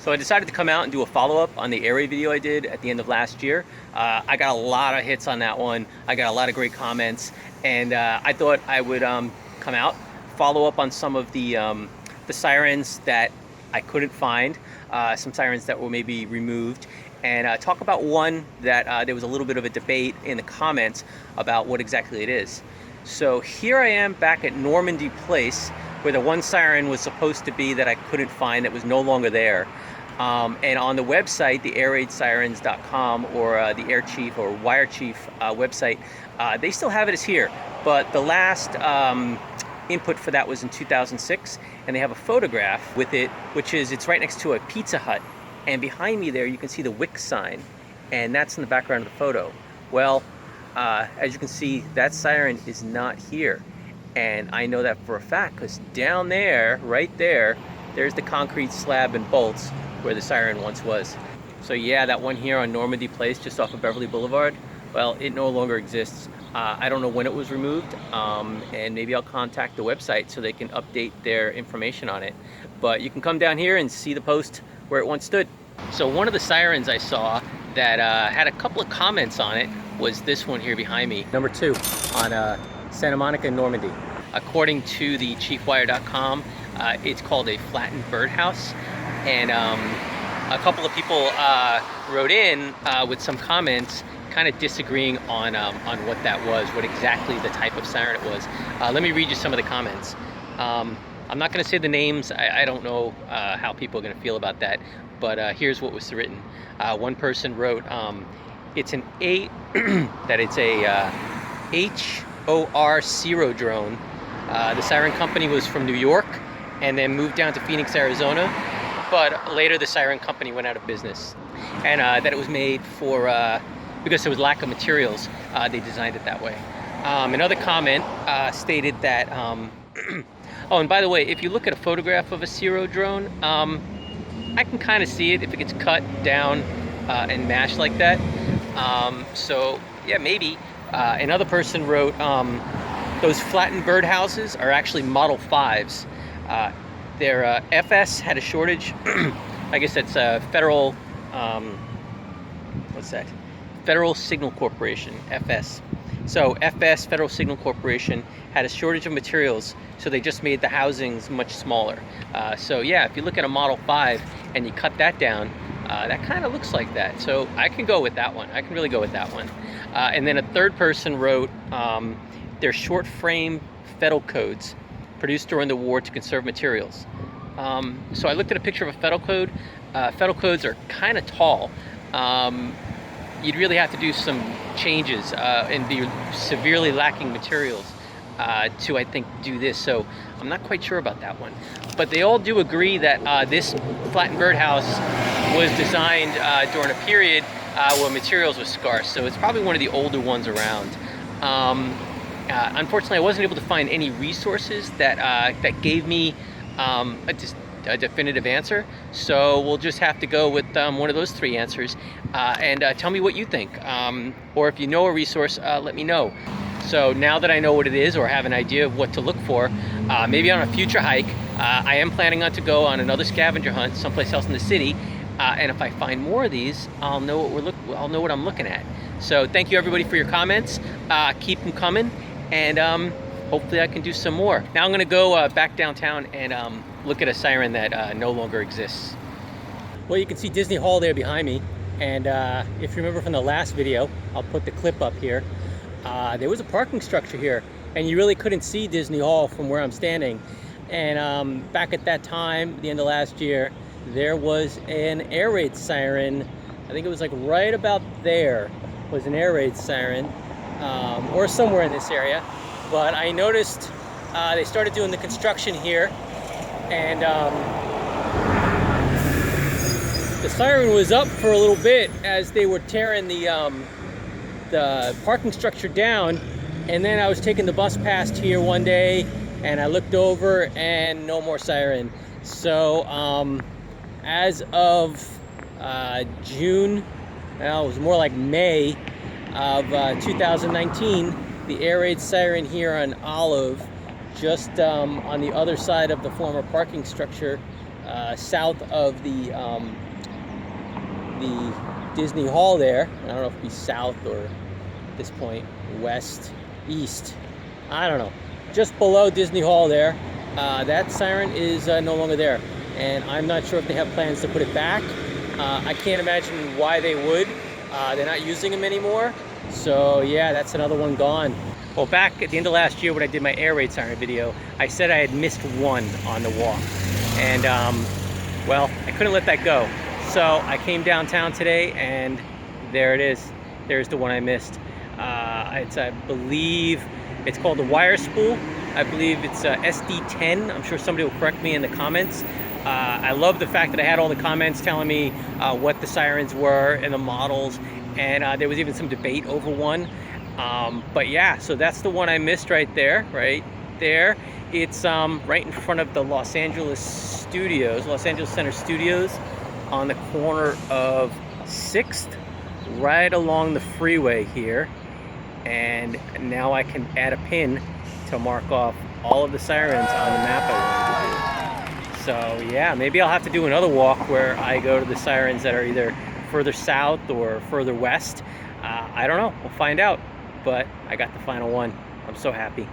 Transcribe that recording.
So I decided to come out and do a follow-up on the air raid video I did at the end of last year. I got a lot of hits on that one. I got a lot of great comments, and I thought I would come out, follow up on some of the sirens that I couldn't find, some sirens that were maybe removed, and talk about one that there was a little bit of a debate in the comments about what exactly it is. So here I am back at Normandy Place, where the one siren was supposed to be that I couldn't find, that was no longer there. And on the website, the airraidsirens.com or the Air Chief or Wire Chief website, they still have it as here. But the last input for that was in 2006, and they have a photograph with it, it's right next to a Pizza Hut. And behind me there, you can see the Wix sign, and that's in the background of the photo. Well, as you can see, that siren is not here. And I know that for a fact, because down there, right there, there's the concrete slab and bolts where the siren once was. So yeah, that one here on Normandy Place, just off of Beverly Boulevard, well, it no longer exists. I don't know when it was removed, and maybe I'll contact the website so they can update their information on it. But you can come down here and see the post where it once stood. So one of the sirens I saw that had a couple of comments on it was this one here behind me, number 2 on Santa Monica, Normandy. According to the chiefwire.com, it's called a flattened birdhouse, and a couple of people wrote in with some comments kind of disagreeing on what that was, what exactly the type of siren it was. Let me read you some of the comments. I'm not going to say the names. I don't know how people are going to feel about that, but here's what was written. One person wrote, it's an HOR Zero drone. The siren company was from New York and then moved down to Phoenix, Arizona, but later the siren company went out of business, and that it was made for because there was lack of materials, they designed it that way. Another comment stated that oh, and by the way, if you look at a photograph of a Zero drone, I can kind of see it if it gets cut down and mashed like that. So yeah, maybe. Another person wrote, those flattened birdhouses are actually Model 5s. Their FS had a shortage. I guess that's Federal, what's that? Federal Signal Corporation, FS. So FS, Federal Signal Corporation, had a shortage of materials, so they just made the housings much smaller. So yeah, if you look at a Model 5 and you cut that down, that kind of looks like that. So I can go with that one. I can really go with that one. And then a third person wrote, they're short frame Federal codes produced during the war to conserve materials. So I looked at a picture of a Federal code. Federal codes are kind of tall. You'd really have to do some changes and be severely lacking materials to, I think, do this. So I'm not quite sure about that one. But they all do agree that this flattened birdhouse was designed during a period where materials were scarce. So it's probably one of the older ones around. Unfortunately, I wasn't able to find any resources that gave me a definitive answer. So we'll just have to go with one of those 3 answers. And tell me what you think. Or if you know a resource, let me know. So now that I know what it is, or have an idea of what to look for, maybe on a future hike, I am planning on to go on another scavenger hunt someplace else in the city. And if I find more of these, I'll know what I'm looking at. So thank you everybody for your comments. Keep them coming, and hopefully I can do some more. Now I'm gonna go back downtown and look at a siren that no longer exists. Well, you can see Disney Hall there behind me, and if you remember from the last video, I'll put the clip up here. There was a parking structure here, and you really couldn't see Disney Hall from where I'm standing. And back at that time, the end of last year, there was an air raid siren. I think it was like right about there was an air raid siren, or somewhere in this area. But I noticed they started doing the construction here, and the siren was up for a little bit as they were tearing the parking structure down. And then I was taking the bus past here one day, and I looked over and no more siren. So as of June, well, it was more like May of 2019, the air raid siren here on Olive, just on the other side of the former parking structure, south of the Disney Hall there. I don't know if it'd be south or at this point west, east. I don't know. Just below Disney Hall there. That siren is no longer there, and I'm not sure if they have plans to put it back. I can't imagine why they would. They're not using them anymore. So yeah, that's another one gone. Well, back at the end of last year when I did my air raid siren video, I said I had missed one on the walk. And well, I couldn't let that go. So I came downtown today and there it is. There's the one I missed. I believe it's called the wire spool. I believe it's SD10. I'm sure somebody will correct me in the comments. I love the fact that I had all the comments telling me what the sirens were and the models, and there was even some debate over one. But yeah, so that's the one I missed right there, It's right in front of the Los Angeles Center Studios, on the corner of 6th, right along the freeway here. And now I can add a pin to mark off all of the sirens on the map I wanted to do. So yeah, maybe I'll have to do another walk where I go to the sirens that are either further south or further west. I don't know, we'll find out. But I got the final one. I'm so happy.